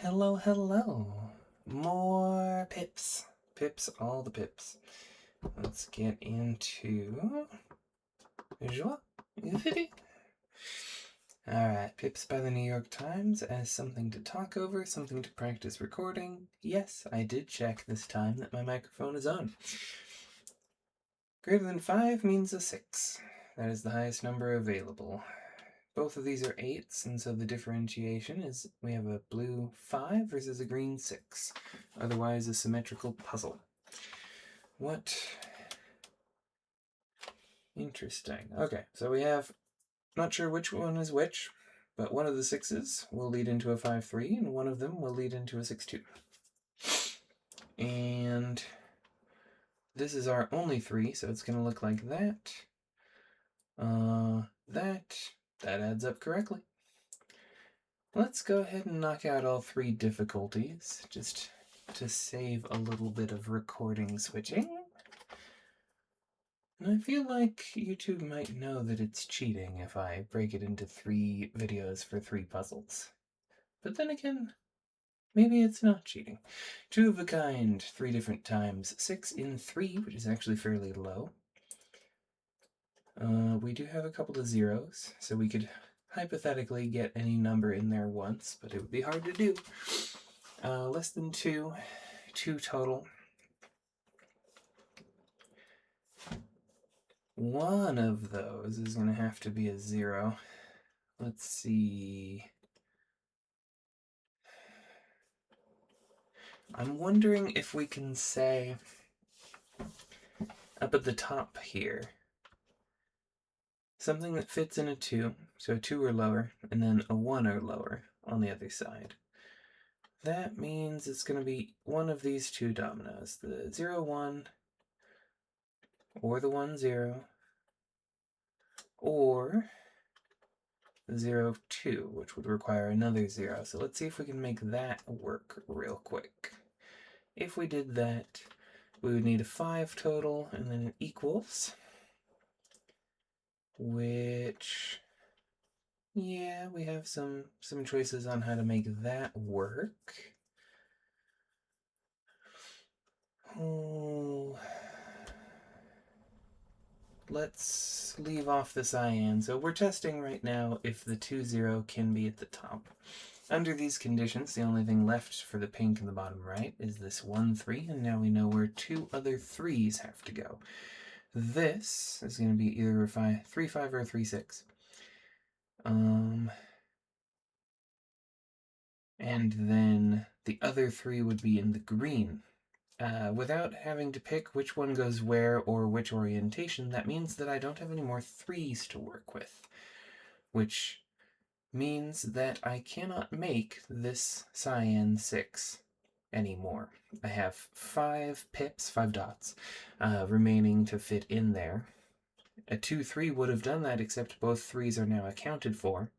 Hello, hello. More pips. Pips, all the pips. Let's get into Joie. Alright, pips by the New York Times as something to talk over, something to practice recording. Yes, I did check this time that my microphone is on. Greater than 5 means a 6. That is the highest number available. Both of these are 8s, and so the differentiation is we have a blue 5 versus a green 6. Otherwise a symmetrical puzzle. What? Interesting. Okay, so we have, not sure which one is which, but one of the 6s will lead into a 5-3, and one of them will lead into a 6-2. And this is our only 3, so it's going to look like that. That adds up correctly. Let's go ahead and knock out all 3 difficulties, just to save a little bit of recording switching. And I feel like YouTube might know that it's cheating if I break it into 3 videos for 3 puzzles. But then again, maybe it's not cheating. 2 of a kind, 3 different times, 6 in 3, which is actually fairly low. We do have a couple of zeros, so we could hypothetically get any number in there once, but it would be hard to do. Less than 2, 2 total. One of those is going to have to be a 0. Let's see. I'm wondering if we can say up at the top here, something that fits in a 2, so a 2 or lower, and then a 1 or lower on the other side. That means it's going to be one of these 2 dominoes, the 0, 1, or the 1, 0, or the 0, 2, which would require another 0. So let's see if we can make that work real quick. If we did that, we would need a 5 total, and then it equals, which, yeah, we have some choices on how to make that work. Oh, let's leave off the cyan. So we're testing right now if the 2, 0 can be at the top. Under these conditions, the only thing left for the pink in the bottom right is this 1, 3, and now we know where 2 other 3s have to go. This is going to be either a 3, 5, or a 3, 6. And then the other 3 would be in the green. Without having to pick which one goes where or which orientation, that means that I don't have any more 3s to work with, which means that I cannot make this cyan 6 anymore. I have 5 pips, 5 dots, remaining to fit in there. A 2, 3 would have done that, except both 3s are now accounted for.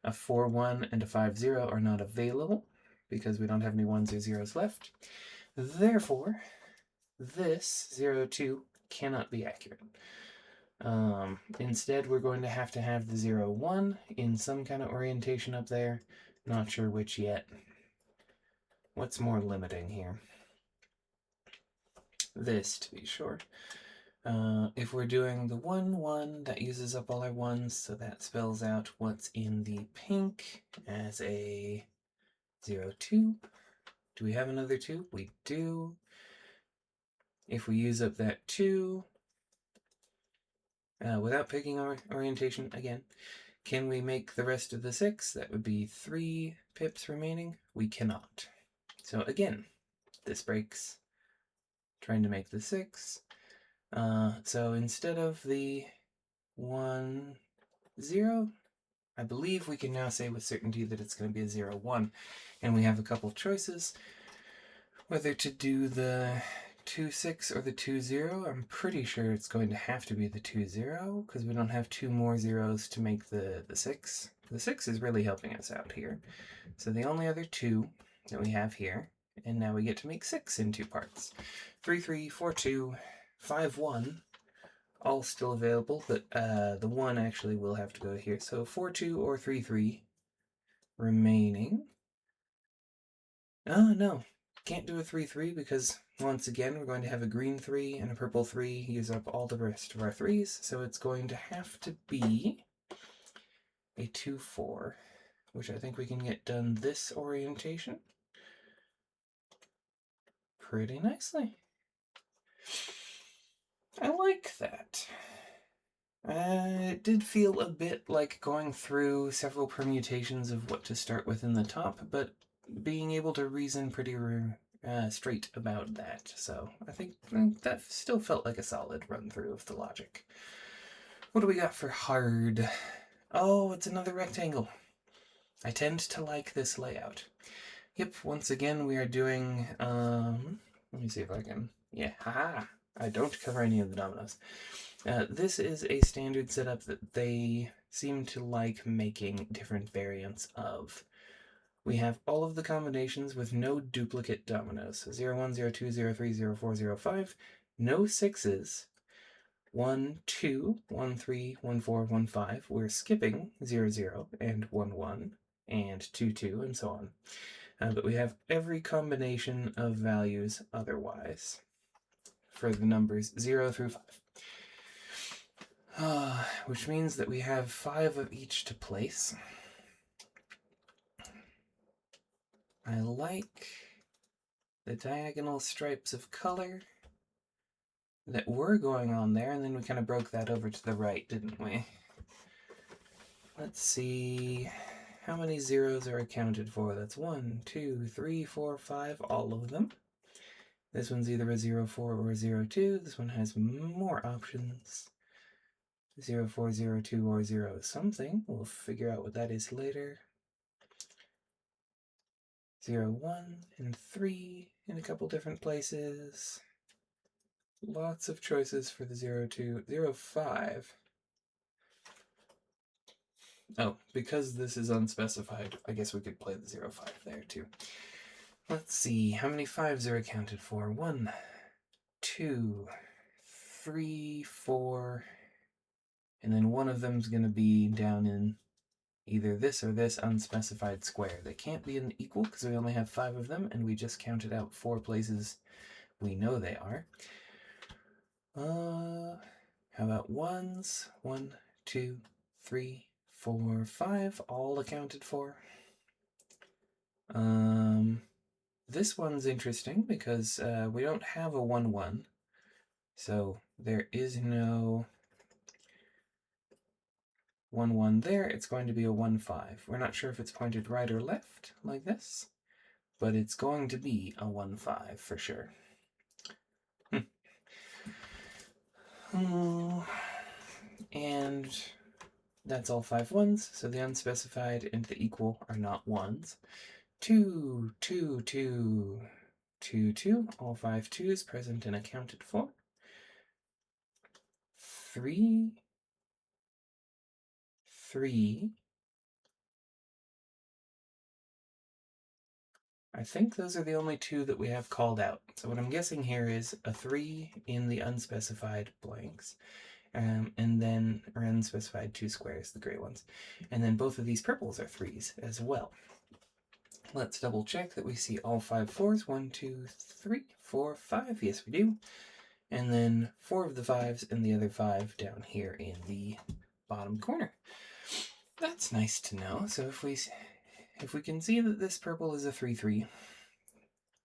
A 4, 1, and a 5, 0 are not available, because we don't have any 1s or 0s left. Therefore, this 0, 2 cannot be accurate. Instead, we're going to have the 0, 1 in some kind of orientation up there. Not sure which yet. What's more limiting here? This, to be sure. If we're doing the 1, 1, that uses up all our 1s, so that spells out what's in the pink as a 0, 2. Do we have another 2? We do. If we use up that 2, without picking our orientation again, can we make the rest of the 6? That would be 3 pips remaining. We cannot. So again, this breaks trying to make the 6. So instead of the 1, 0, I believe we can now say with certainty that it's going to be a 0, 1. And we have a couple choices. Whether to do the 2, 6 or the 2, 0, I'm pretty sure it's going to have to be the 2, 0, because we don't have 2 more zeros to make the 6. The 6 is really helping us out here. So the only other 2 that we have here, and now we get to make 6 in 2 parts. 3, 3, 4, 2, 5, 1, all still available, but the 1 actually will have to go here. So 4, 2 or 3, 3 remaining. Oh, no. Can't do a 3-3 because, once again, we're going to have a green 3 and a purple 3 use up all the rest of our 3s, so it's going to have to be a 2-4, which I think we can get done this orientation pretty nicely. I like that. It did feel a bit like going through several permutations of what to start with in the top, but being able to reason pretty straight about that. So I think that still felt like a solid run through of the logic. What do we got for hard? Oh, it's another rectangle. I tend to like this layout. Yep, once again we are doing, let me see if I can, yeah, haha, I don't cover any of the dominoes. This is a standard setup that they seem to like making different variants of. We have all of the combinations with no duplicate dominoes. 0, 1, 0, 2, 0, 3, 0, 4, 0, 5. No 6s. 1, 2, 1, 3, 1, 4, 1, 5. We're skipping 0, 0, and 1, 1, and 2, 2, and so on. But we have every combination of values otherwise for the numbers 0 through 5. Which means that we have 5 of each to place. I like the diagonal stripes of color that were going on there, and then we kind of broke that over to the right, didn't we? Let's see how many zeros are accounted for. That's 1, 2, 3, 4, 5, all of them. This one's either a 0, 4 or a 0, 2. This one has more options. 0, 4, 0, 2, or 0 something. We'll figure out what that is later. 0, 1, and 3 in a couple different places. Lots of choices for the 0, 2, 0, 5. Oh, because this is unspecified, I guess we could play the 0, 5 there too. Let's see, how many 5s are accounted for? 1, 2, 3, 4, and then one of them's going to be down in either this or this unspecified square. They can't be an equal because we only have 5 of them, and we just counted out 4 places we know they are. How about 1s? 1, 2, 3, 4, 5, all accounted for. This one's interesting because we don't have a 1, 1, so there is no 1, 1 there. It's going to be a 1, 5. We're not sure if it's pointed right or left, like this, but it's going to be a 1, 5 for sure. And that's all 5 1s, so the unspecified and the equal are not 1s. 2, 2, 2, 2, 2, all 5 2s present and accounted for. 3, 3. I think those are the only 2 that we have called out. So what I'm guessing here is a 3 in the unspecified blanks, and then, or unspecified 2 squares, the gray ones. And then both of these purples are 3s as well. Let's double check that we see all 5 4s. 1, 2, 3, 4, 5. Yes, we do. And then 4 of the 5s and the other 5 down here in the bottom corner. That's nice to know. So if we can see that this purple is a 3, 3,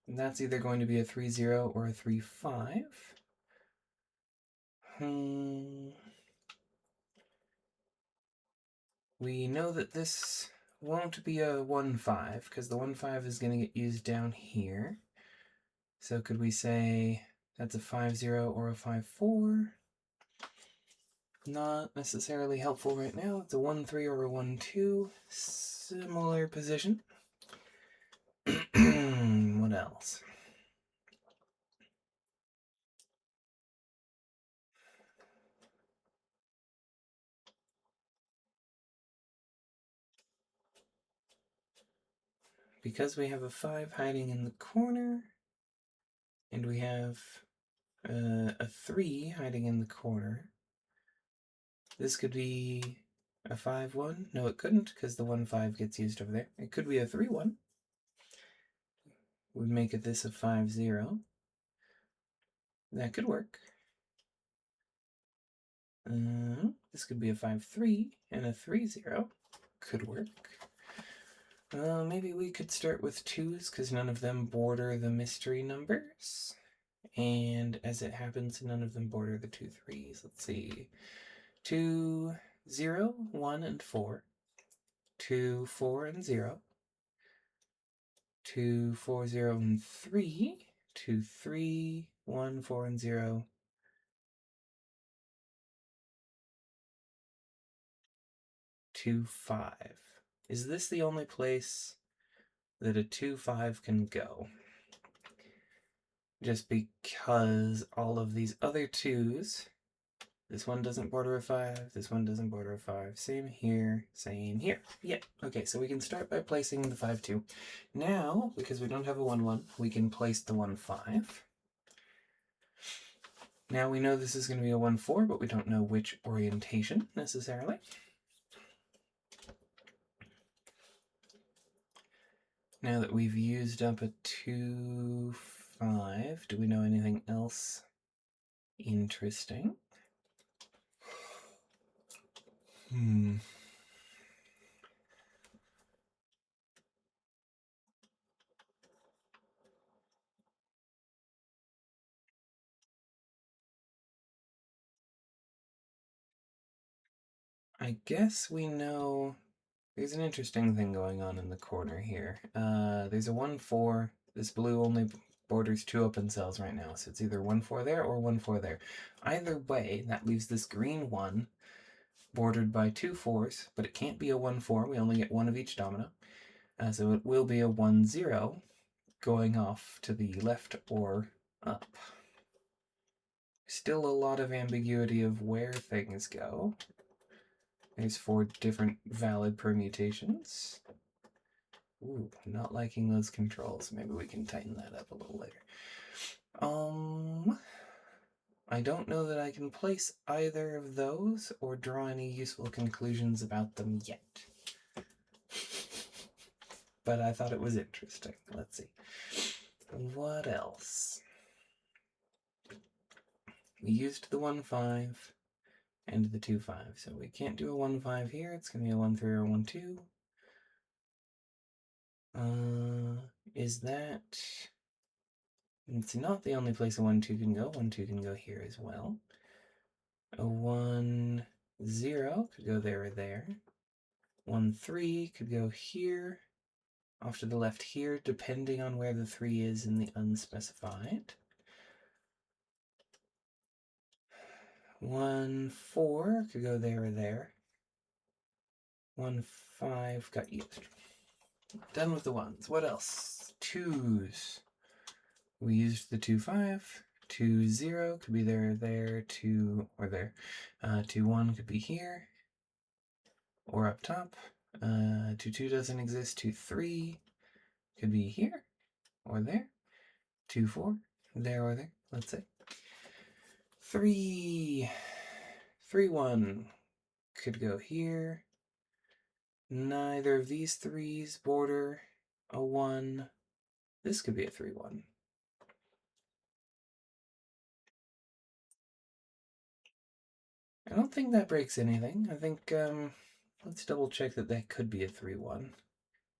that's either going to be a 3, 0 or a 3, 5. We know that this won't be a 1, 5 because the 1, 5 is going to get used down here. So could we say that's a 5, 0 or a 5, 4? Not necessarily helpful right now. It's a 1, 3 or a 1, 2. Similar position. What else? Because we have a 5 hiding in the corner, and we have a 3 hiding in the corner, this could be a 5, 1. No, it couldn't, because the 1, 5 gets used over there. It could be a 3, 1. would make it this a 5, 0. That could work. This could be a 5, 3 and a 3, 0. Could work. Maybe we could start with 2s because none of them border the mystery numbers. And as it happens, none of them border the 2 3s. Let's see. 2, 0, 1, and 4. 2, 4, and 0. 2, 4, 0, and 3. 2, 3, 1, 4, and 0. 2, 5. Is this the only place that a 2, 5 can go? Just because all of these other 2s, this one doesn't border a 5, this one doesn't border a 5, same here, same here. Yeah, okay, so we can start by placing the 5, 2. Now, because we don't have a 1, 1, we can place the 1, 5. Now we know this is going to be a 1, 4, but we don't know which orientation necessarily. Now that we've used up a 2, 5, do we know anything else interesting? I guess we know there's an interesting thing going on in the corner here. There's a 1, 4. This blue only borders 2 open cells right now, so it's either 1, 4 there or 1, 4 there. Either way, that leaves this green 1 bordered by 2 4s, but it can't be a 1, 4. We only get 1 of each domino. So it will be a 1, 0 going off to the left or up. Still a lot of ambiguity of where things go. There's 4 different valid permutations. Ooh, not liking those controls. Maybe we can tighten that up a little later. I don't know that I can place either of those or draw any useful conclusions about them yet. But I thought it was interesting. Let's see. What else? We used the 1, 5 and the 2, 5. So we can't do a 1, 5 here. It's going to be a 1, 3 or 1, 2. Is that... It's not the only place a 1, 2 can go. 1, 2 can go here as well. A 1, 0 could go there or there. 1, 3 could go here, off to the left here, depending on where the 3 is in the unspecified. 1, 4 could go there or there. 1, 5 got used. Done with the 1s. What else? 2s. We used the 2, 5. 2, 0 could be there or there. 2 or there. 2, 1 could be here or up top. 2, 2 doesn't exist. 2, 3 could be here or there. 2, 4 there or there. Let's say 3, 3, 1 could go here. Neither of these 3s border a 1. This could be a 3, 1. I don't think that breaks anything. I think, let's double check that that could be a 3, 1.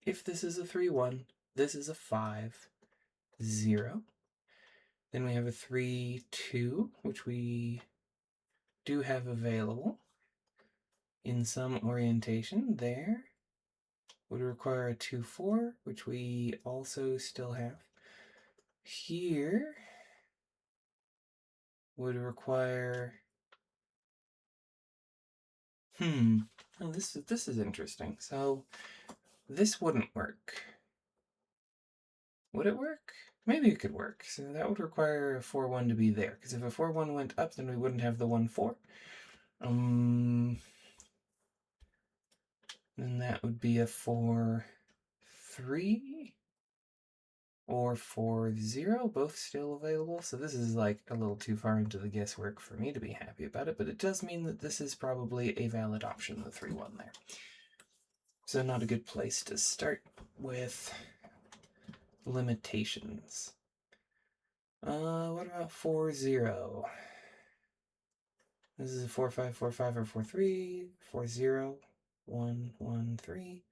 If this is a 3, 1, this is a 5, 0. Then we have a 3, 2, which we do have available in some orientation. There would require a 2, 4, which we also still have. Here would require... Oh, this is interesting. So this wouldn't work. Would it work? Maybe it could work. So that would require a 4, 1 to be there. Because if a 4, 1 went up, then we wouldn't have the 1, 4. Then that would be a 4, 3 or 4, 0, both still available. So this is like a little too far into the guesswork for me to be happy about it, but it does mean that this is probably a valid option, the 3, 1 there. So not a good place to start with limitations. What about 4-0? This is a 4-5, 4-5, or 4-3, 4-0, 1-1-3.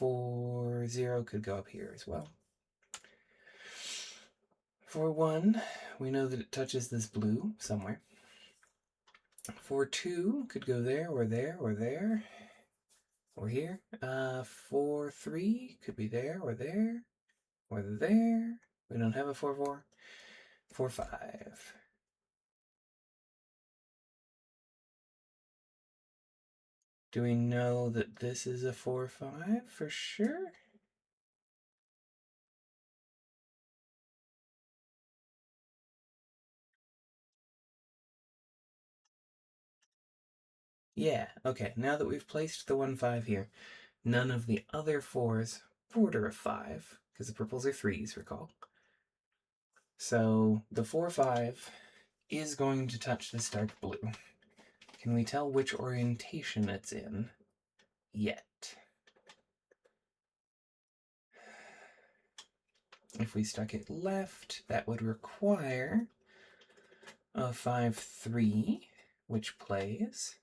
4-0 could go up here as well. For 1, we know that it touches this blue somewhere. 4-2 could go there, or there, or there, or here. 4-3 could be there, or there, or there. We don't have a 4-4. 4-5. Do we know that this is a 4-5 for sure? Yeah, okay, now that we've placed the 1-5 here, none of the other 4s border a 5, because the purples are 3s, recall. So the 4-5 is going to touch this dark blue. Can we tell which orientation it's in yet? If we stuck it left, that would require a 5-3, which plays.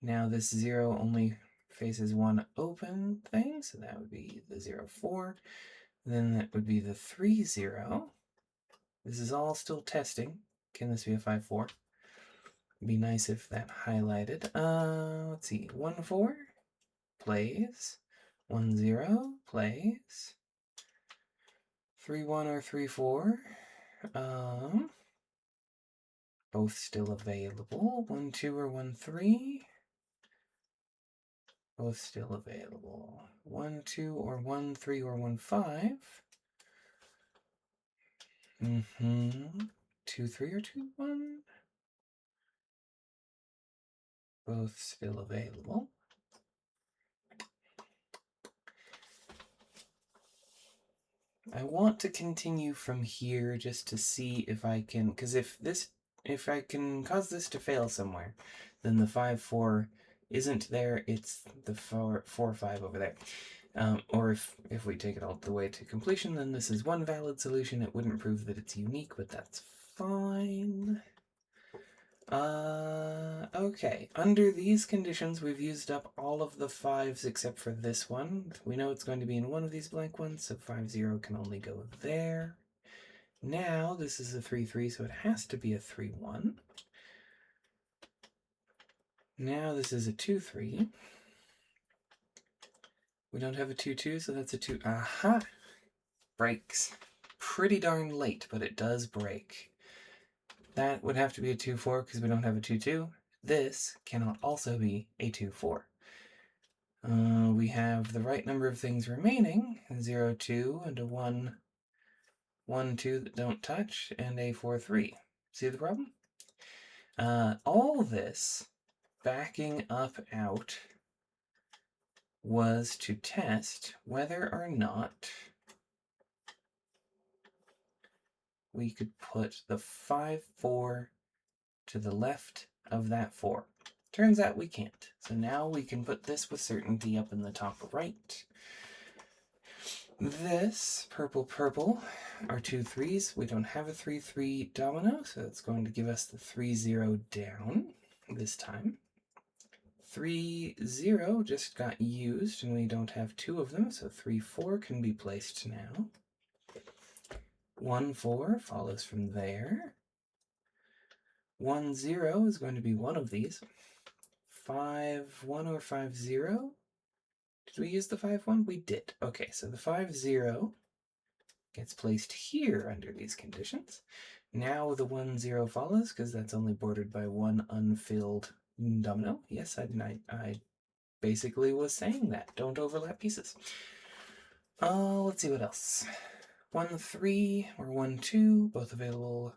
Now this 0 only faces one open thing, so that would be the 0-4. Then that would be the 3-0. This is all still testing. Can this be a 5-4? It'd be nice if that highlighted. Let's see. 1-4 plays. 1-0 plays. 3-1 or 3-4. Both still available. 1-2 or 1-3. Both still available. 1-2 or 1-3 or 1-5. 2-3 or 2-1. Both still available. I want to continue from here just to see if I can, because if I can cause this to fail somewhere, then the 5-4 isn't there, it's the 4-5 over there. Or if we take it all the way to completion, then this is one valid solution. It wouldn't prove that it's unique, but that's fine. Okay. Under these conditions, we've used up all of the 5s except for this one. We know it's going to be in one of these blank ones, so 5-0 can only go there. Now, this is a 3-3, so it has to be a 3-1. Now this is a 2-3. We don't have a 2-2, so that's a 2. Aha! Breaks. Pretty darn late, but it does break. That would have to be a 2-4 because we don't have a 2-2. This cannot also be a 2-4. We have the right number of things remaining, 0-2 and a 1-2 that don't touch, and a 4-3. See the problem? All this backing up out was to test whether or not we could put the 5-4 to the left of that 4. Turns out we can't. So now we can put this with certainty up in the top right. This, purple, are 2 3s. We don't have a 3-3 domino, so it's going to give us the 3-0 down this time. 3-0 just got used, and we don't have 2 of them, so 3-4 can be placed now. 1-4 follows from there. 1-0 is going to be one of these. 5-1 or 5-0. Did we use the 5-1? We did. Okay, so the 5-0 gets placed here under these conditions. Now the 1-0 follows, because that's only bordered by one unfilled domino. Yes, I basically was saying that. Don't overlap pieces. Let's see what else. 1-3 or 1-2, both available.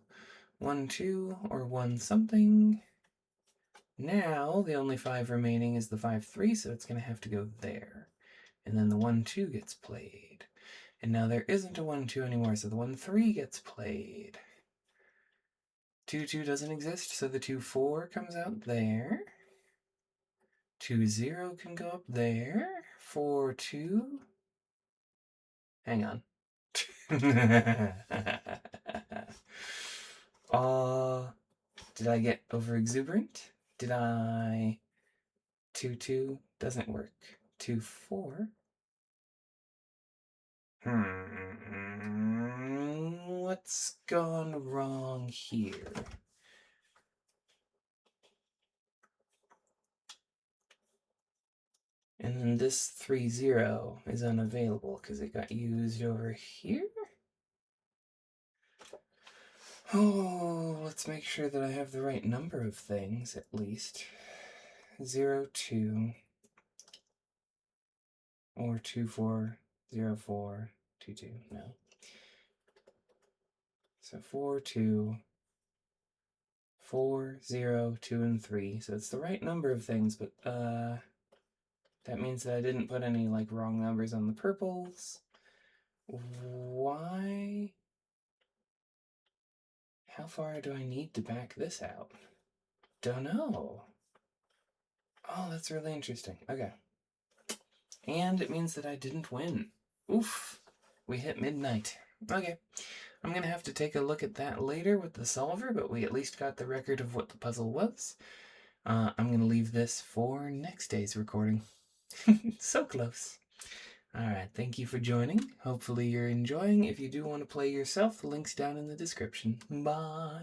1-2 or 1-something. Now the only 5 remaining is the 5-3, so it's going to have to go there. And then the 1-2 gets played. And now there isn't a 1-2 anymore, so the 1-3 gets played. 2-2 doesn't exist, so the 2-4 comes out there. 2-0 can go up there. 4-2. Hang on. Did I get over exuberant? Did I 2-2 doesn't work. 2-4. What's gone wrong here? And then this 3-0 is unavailable because it got used over here. Oh, let's make sure that I have the right number of things, at least. 0, 2, or 2, 4, 0, 4, 2, 2, no. So 4, 2, 4, 0, 2, and 3. So it's the right number of things, but that means that I didn't put any like wrong numbers on the purples. Why? How far do I need to back this out? Don't know. Oh, that's really interesting. Okay. And it means that I didn't win. Oof. We hit midnight. Okay. I'm going to have to take a look at that later with the solver, but we at least got the record of what the puzzle was. I'm going to leave this for next day's recording. So close. Alright, thank you for joining. Hopefully you're enjoying. If you do want to play yourself, the link's down in the description. Bye!